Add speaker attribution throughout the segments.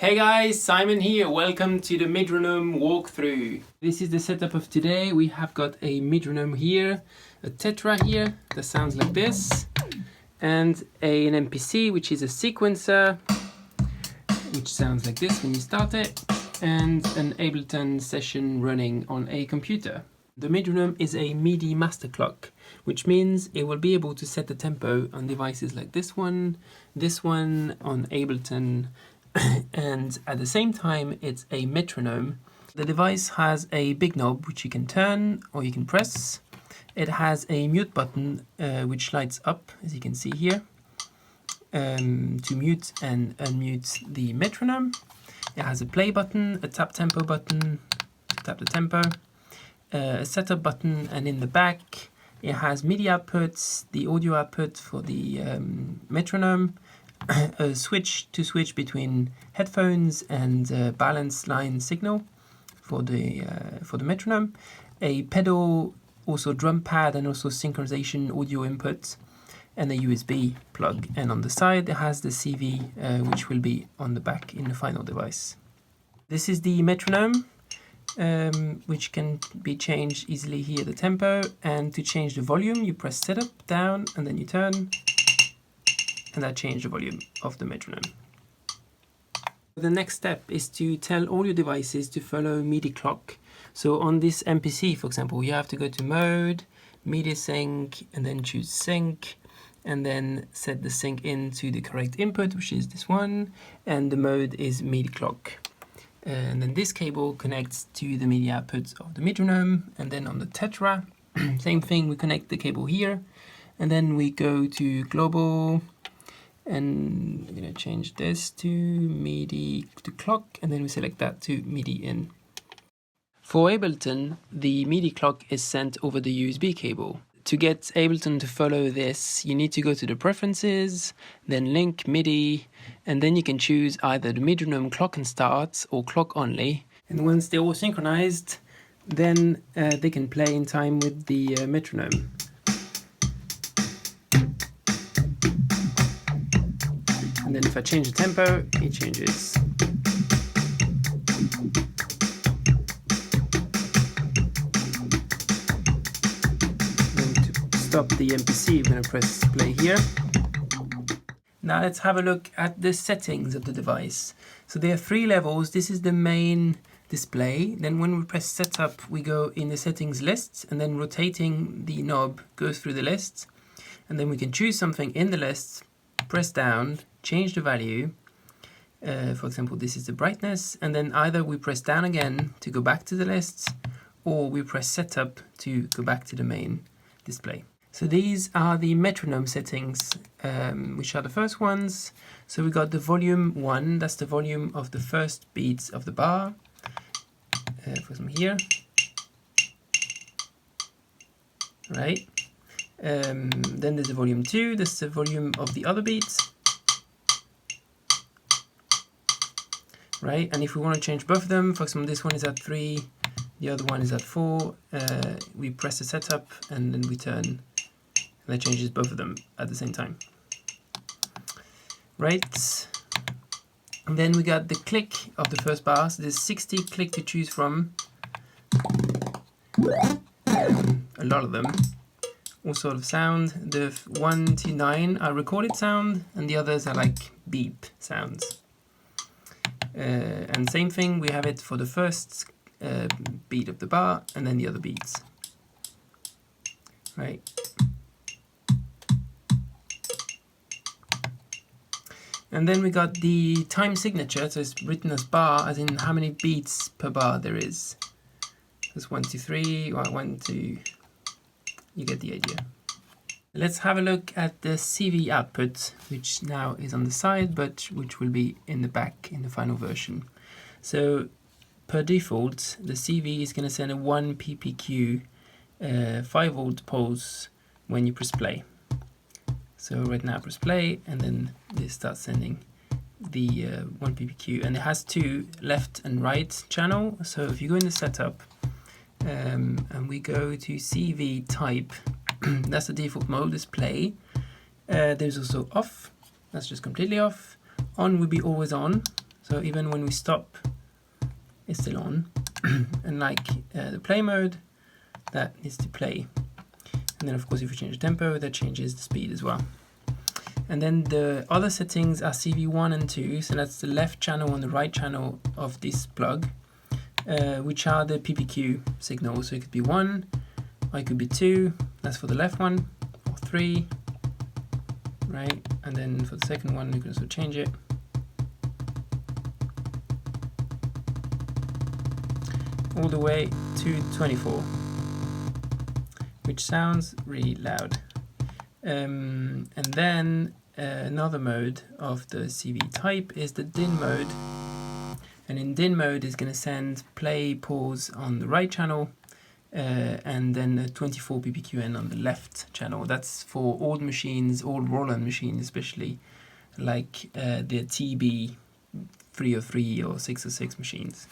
Speaker 1: Hey guys, Simon here. Welcome to the Midronome walkthrough. This is the setup of today. We have got a Midronome here, a Tetra here that sounds like this, and an MPC, which is a sequencer, which sounds like this when you start it, and an Ableton session running on a computer. The Midronome is a MIDI master clock, which means it will be able to set the tempo on devices like this one on Ableton, and at the same time it's a metronome. The device has a big knob which you can turn or you can press. It has a mute button which lights up, as you can see here, to mute and unmute the metronome. It has a play button, a tap tempo button to tap the tempo, a setup button, and in the back it has MIDI outputs, the audio output for the metronome, a switch to switch between headphones and balance line signal for the metronome, a pedal, also drum pad, and also synchronization audio input, and a USB plug. And on the side it has the CV, which will be on the back in the final device. This is the metronome, which can be changed easily here, the tempo, and to change the volume you press setup down and then you turn, and that changes the volume of the metronome. The next step is to tell all your devices to follow MIDI clock. So on this MPC, for example, you have to go to mode, MIDI sync, and then choose sync, and then set the sync into the correct input, which is this one, and the mode is MIDI clock. And then this cable connects to the MIDI output of the Midronome, and then on the Tetra, same thing, we connect the cable here, and then we go to global, and we're going to change this to MIDI to clock, and then we select that to MIDI in. For Ableton, the MIDI clock is sent over the USB cable. To get Ableton to follow this, you need to go to the preferences, then link MIDI, and then you can choose either the Midronome clock and start or clock only. And once they're all synchronized, then they can play in time with the metronome. And then if I change the tempo, it changes. Then to stop the MPC, I'm going to press play here. Now let's have a look at the settings of the device. So there are 3 levels. This is the main display. Then when we press setup, we go in the settings list, and then rotating the knob goes through the list. And then we can choose something in the list, press down, change the value. For example, this is the brightness, and then either we press down again to go back to the list, or we press setup to go back to the main display. So these are the metronome settings, which are the first ones. So we got the volume 1, that's the volume of the first beats of the bar. For example here, right? Then there's the volume 2, that's the volume of the other beats. Right, and if we want to change both of them, for example, this one is at 3, the other one is at 4, we press the setup and then we turn, and that changes both of them at the same time. Right, and then we got the click of the first bar, so there's 60 click to choose from, a lot of them, all sort of sound. The 1 to 9 are recorded sound, and the others are like beep sounds. And same thing, we have it for the first beat of the bar and then the other beats. Right. And then we got the time signature, so it's written as bar, as in how many beats per bar there is. There's 1, 2, 3, or 1, 2, you get the idea. Let's have a look at the CV output, which now is on the side, but which will be in the back in the final version. So per default, the CV is going to send a 1 ppq 5-volt pulse when you press play. So right now I press play, and then this starts sending the 1 ppq, and it has 2 left and right channel. So if you go in the setup and we go to CV type, that's the default mode, is play. There's also off, that's just completely off. On would be always on, So even when we stop, it's still on. And like the play mode, that is to play. And then of course if we change the tempo, that changes the speed as well. And then the other settings are CV1 and 2, so that's the left channel and the right channel of this plug, which are the PPQ signals. So it could be 1, or it could be 2, that's for the left one, or 3, right? And then for the second one, we can also change it. All the way to 24, which sounds really loud. And then another mode of the CV type is the DIN mode. And in DIN mode is going to send play, pause on the right channel, and then a 24 PPQN on the left channel. That's for old machines, old Roland machines especially, like the TB 303 or 606 machines.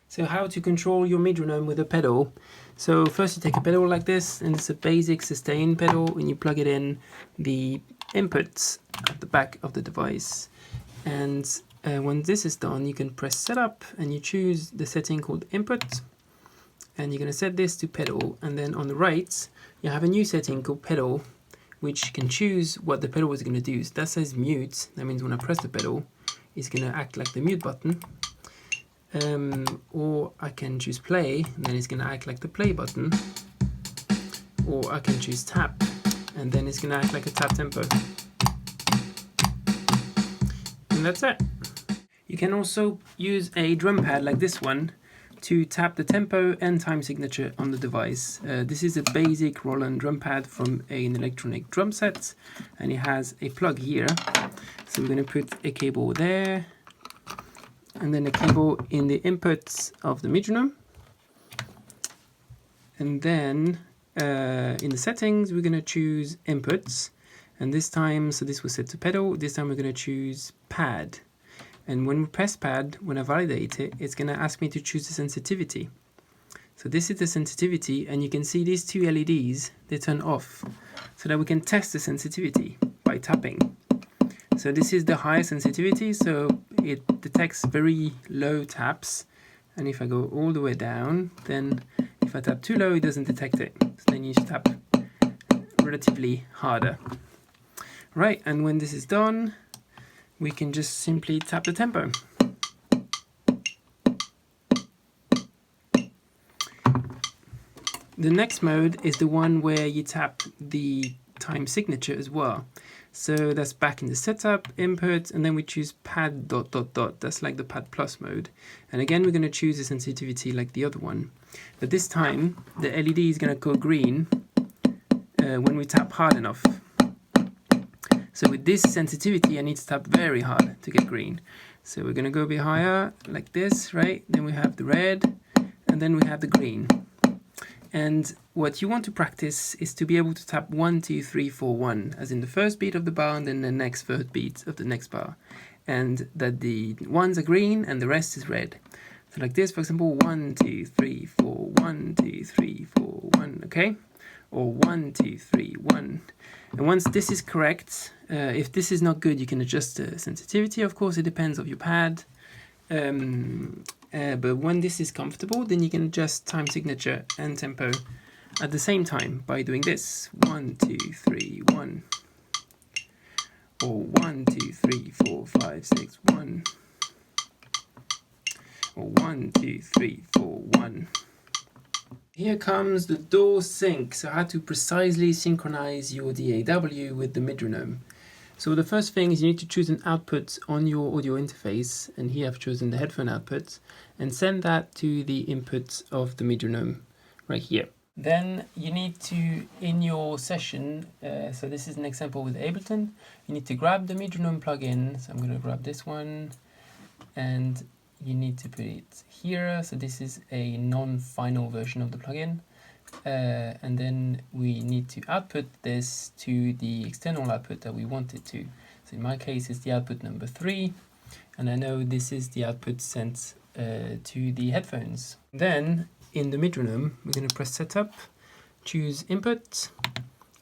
Speaker 1: So how to control your Midronome with a pedal. So first you take a pedal like this, and it's a basic sustain pedal, and you plug it in the inputs at the back of the device. And when this is done, you can press setup and you choose the setting called input, and you're going to set this to pedal. And then on the right you have a new setting called pedal, which can choose what the pedal is going to do. So that says mute. That means when I press the pedal, it's going to act like the mute button. Or I can choose play, and then it's going to act like the play button. Or I can choose tap, and then it's going to act like a tap tempo. And that's it. You can also use a drum pad like this one to tap the tempo and time signature on the device. This is a basic Roland drum pad from an electronic drum set, and it has a plug here. So we're going to put a cable there, and then a cable in the inputs of the Midronome. And then in the settings, we're going to choose inputs. And this time, so this was set to pedal, this time we're going to choose pad. And when we press pad, when I validate it, it's going to ask me to choose the sensitivity. So this is the sensitivity, and you can see these two LEDs, they turn off, so that we can test the sensitivity by tapping. So this is the higher sensitivity, so it detects very low taps. And if I go all the way down, then if I tap too low, it doesn't detect it. So then you should tap relatively harder. Right, and when this is done, we can just simply tap the tempo. The next mode is the one where you tap the time signature as well. So that's back in the setup, input, and then we choose pad ... That's like the pad plus mode. And again, we're going to choose the sensitivity like the other one. But this time, the LED is going to go green when we tap hard enough. So with this sensitivity, I need to tap very hard to get green. So we're going to go a bit higher, like this, right? Then we have the red, and then we have the green. And what you want to practice is to be able to tap 1, 2, 3, 4, 1, as in the first beat of the bar and then the next third beat of the next bar. And that the ones are green and the rest is red. So like this, for example, 1, 2, 3, 4, 1, 2, 3, 4, 1, okay? Or 1, 2, 3, 1. And once this is correct, if this is not good, you can adjust the sensitivity, of course, it depends on your pad. But when this is comfortable, then you can adjust time signature and tempo at the same time by doing this. 1, 2, 3, 1. Or 1, 2, 3, 4, 5, 6, 1. Or 1, 2, 3, 4, 1. Here comes the DAW Sync, so how to precisely synchronize your DAW with the Midronome. So the first thing is you need to choose an output on your audio interface, and here I've chosen the headphone output, and send that to the input of the Midronome right here. Then you need to, in your session, so this is an example with Ableton, you need to grab the Midronome plugin. So I'm going to grab this one, and you need to put it here. So this is a non-final version of the plugin. And then we need to output this to the external output that we want it to. So in my case, it's the output number 3. And I know this is the output sent to the headphones. Then in the Midronome, we're going to press setup, choose input.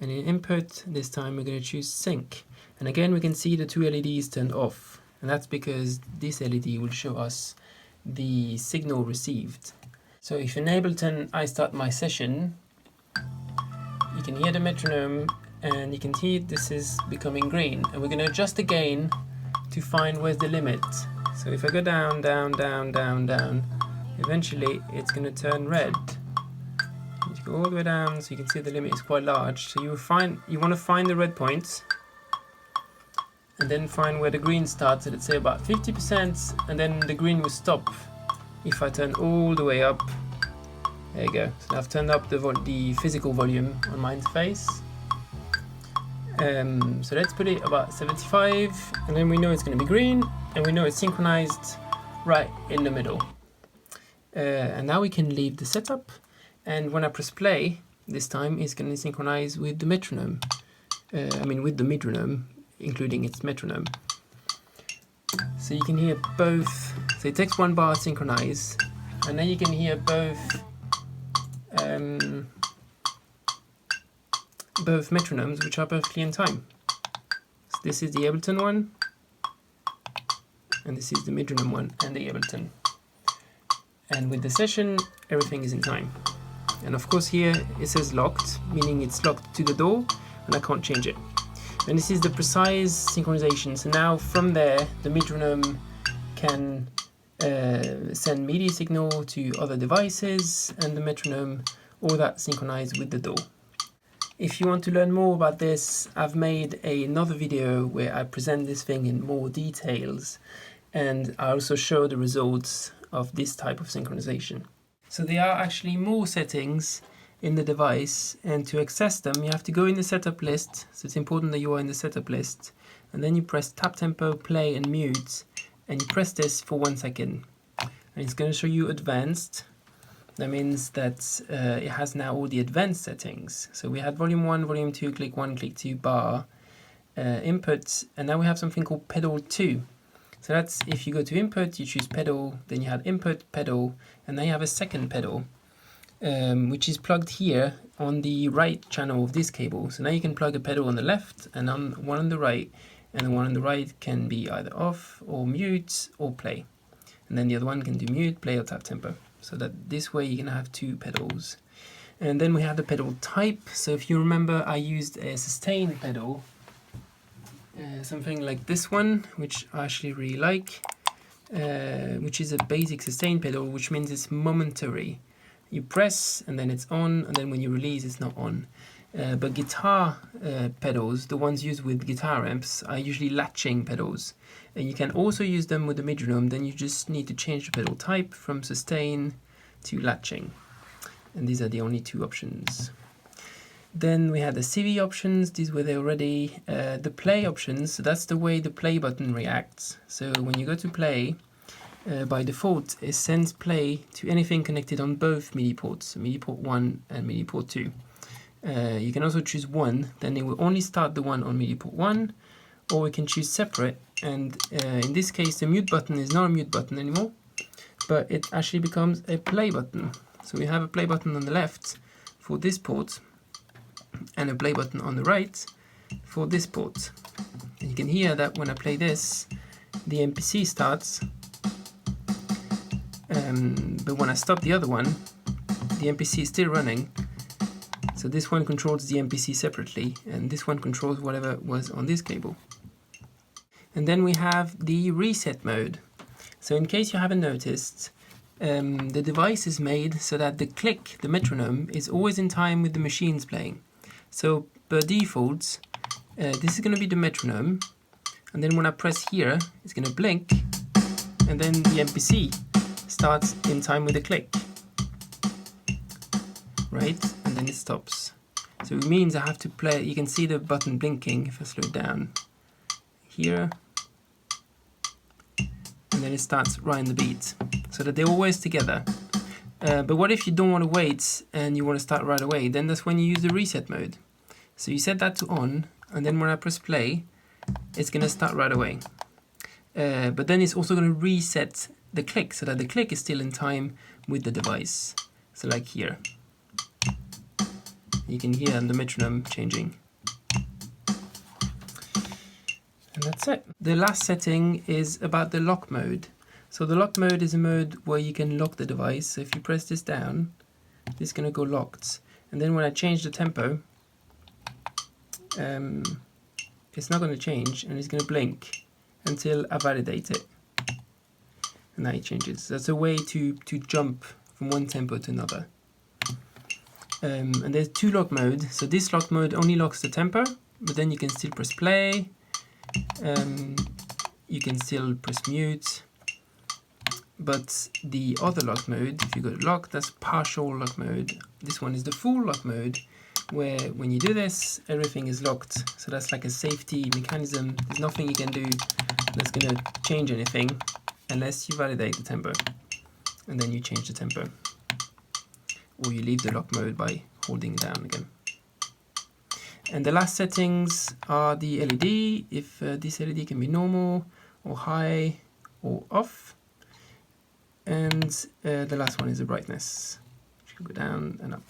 Speaker 1: And in input, this time we're going to choose sync. And again, we can see the two LEDs turned off. and that's because this LED will show us the signal received. So if in Ableton I start my session, you can hear the metronome and you can see this is becoming green, and we're going to adjust the gain to find where's the limit. So if I go down, down, down, down, down, eventually it's going to turn red. You go all the way down, so you can see the limit is quite large. So you want to find the red points, and then find where the green starts at, let's say about 50%, and then the green will stop if I turn all the way up. There you go. So I've turned up the physical volume on my interface. So let's put it about 75, and then we know it's going to be green, and we know it's synchronized right in the middle. And now we can leave the setup, and when I press play, this time it's going to synchronize with the metronome. With the Midronome, including its metronome. So you can hear both. So it takes one bar to synchronize, and then you can hear both metronomes, which are perfectly in time. So this is the Ableton one, and this is the Midronome one and the Ableton. And with the session, everything is in time. And of course here it says locked, meaning it's locked to the DAW, and I can't change it. And this is the precise synchronization. So now from there, the Midronome can send MIDI signal to other devices, and the metronome, all that synchronized with the DAW. If you want to learn more about this, I've made another video where I present this thing in more details, and I also show the results of this type of synchronization. So there are actually more settings in the device, and to access them you have to go in the setup list. So it's important that you are in the setup list, and then you press tap tempo, play and mute, and you press this for 1 second, and it's going to show you advanced. That means that it has now all the advanced settings. So we had volume 1, volume 2, click 1, click 2, bar, input, and now we have something called pedal 2. So that's if you go to input, you choose pedal, then you have input, pedal, and then you have a second pedal, which is plugged here on the right channel of this cable. So now you can plug a pedal on the left and on one on the right, and the one on the right can be either off or mute or play. And then the other one can do mute, play or tap tempo. So that this way you can have two pedals. And then we have the pedal type. So if you remember, I used a sustain pedal, something like this one, which I actually really like, which is a basic sustain pedal, which means it's momentary. You press and then it's on, and then when you release it's not on. But guitar pedals, the ones used with guitar amps, are usually latching pedals. And you can also use them with the Midronome, then you just need to change the pedal type from sustain to latching. And these are the only two options. Then we had the CV options, these were there already. The play options, so that's the way the play button reacts. So when you go to play, by default it sends play to anything connected on both MIDI ports, MIDI port 1 and MIDI port 2. You can also choose one, then it will only start the one on MIDI port 1, or we can choose separate, and in this case the mute button is not a mute button anymore, but it actually becomes a play button. So we have a play button on the left for this port, and a play button on the right for this port. And you can hear that when I play this, the MPC starts, but when I stop the other one, the MPC is still running. So this one controls the MPC separately, and this one controls whatever was on this cable. And then we have the reset mode. So in case you haven't noticed, the device is made so that the click, the metronome, is always in time with the machines playing. So by default, this is going to be the metronome, and then when I press here, it's going to blink, and then the MPC starts in time with the click, right? And then it stops. So it means I have to play. You can see the button blinking if I slow it down here, and then it starts right in the beat, so that they're always together. But what if you don't want to wait and you want to start right away? Then that's when you use the reset mode. So you set that to on, and then when I press play, it's going to start right away. But then it's also going to reset the click, so that the click is still in time with the device. So like here, you can hear the metronome changing. And that's it. The last setting is about the lock mode. So the lock mode is a mode where you can lock the device. So if you press this down, this is going to go locked. And then when I change the tempo, it's not going to change and it's going to blink until I validate it. And now it changes. That's a way to jump from one tempo to another. And there's two lock modes. So this lock mode only locks the tempo, but then you can still press play. You can still press mute. But the other lock mode, if you go to lock, that's partial lock mode. This one is the full lock mode, where when you do this, everything is locked. So that's like a safety mechanism. There's nothing you can do that's going to change anything unless you validate the tempo. And then you change the tempo. Or you leave the lock mode by holding it down again. And the last settings are the LED, if this LED can be normal, or high, or off. And the last one is the brightness, which can go down and up.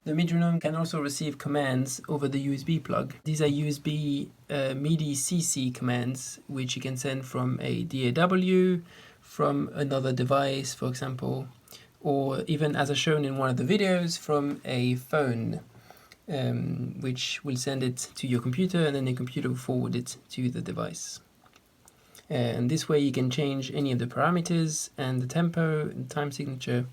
Speaker 1: The Midronome can also receive commands over the USB plug. These are USB MIDI CC commands, which you can send from a DAW, from another device, for example, or even, as I shown in one of the videos, from a phone, which will send it to your computer, and then the computer will forward it to the device. And this way you can change any of the parameters and the tempo, and time signature,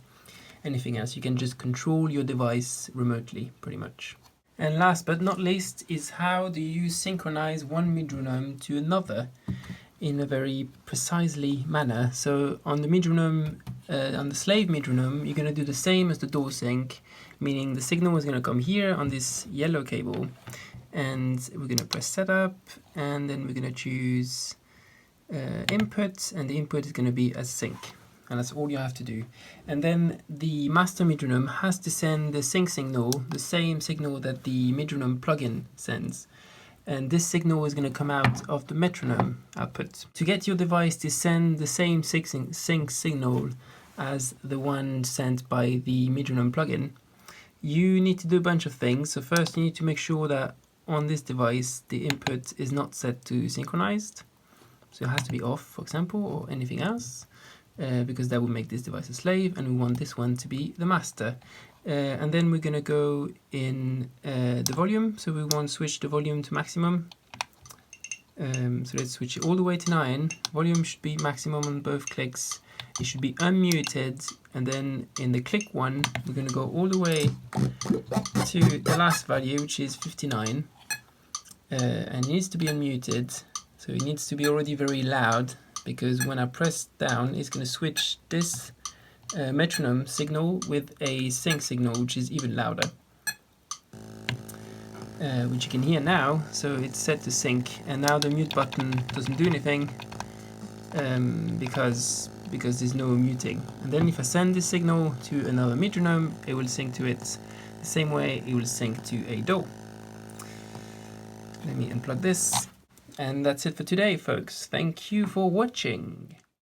Speaker 1: anything else. You can just control your device remotely, pretty much. And last but not least is how do you synchronize one Midronome to another in a very precisely manner. So on the Midronome, on the slave Midronome, you're going to do the same as the DAW Sync, meaning the signal is going to come here on this yellow cable, and we're going to press setup, and then we're going to choose input, and the input is going to be as sync, and that's all you have to do. And then the master Midronome has to send the sync signal, the same signal that the Midronome plugin sends, and this signal is going to come out of the metronome output. To get your device to send the same sync signal as the one sent by the Midronome plugin, you need to do a bunch of things. So first you need to make sure that on this device the input is not set to synchronized. So it has to be off, for example, or anything else, because that will make this device a slave, and we want this one to be the master. And then we're going to go in the volume, so we want to switch the volume to maximum. So let's switch it all the way to 9. Volume should be maximum on both clicks. It should be unmuted, and then in the click one, we're going to go all the way to the last value, which is 59, and it needs to be unmuted. So it needs to be already very loud, because when I press down, it's going to switch this metronome signal with a sync signal, which is even louder, which you can hear now. So it's set to sync, and now the mute button doesn't do anything because there's no muting. And then if I send this signal to another Midronome, it will sync to it the same way it will sync to a DAW. Let me unplug this. And that's it for today, folks. Thank you for watching.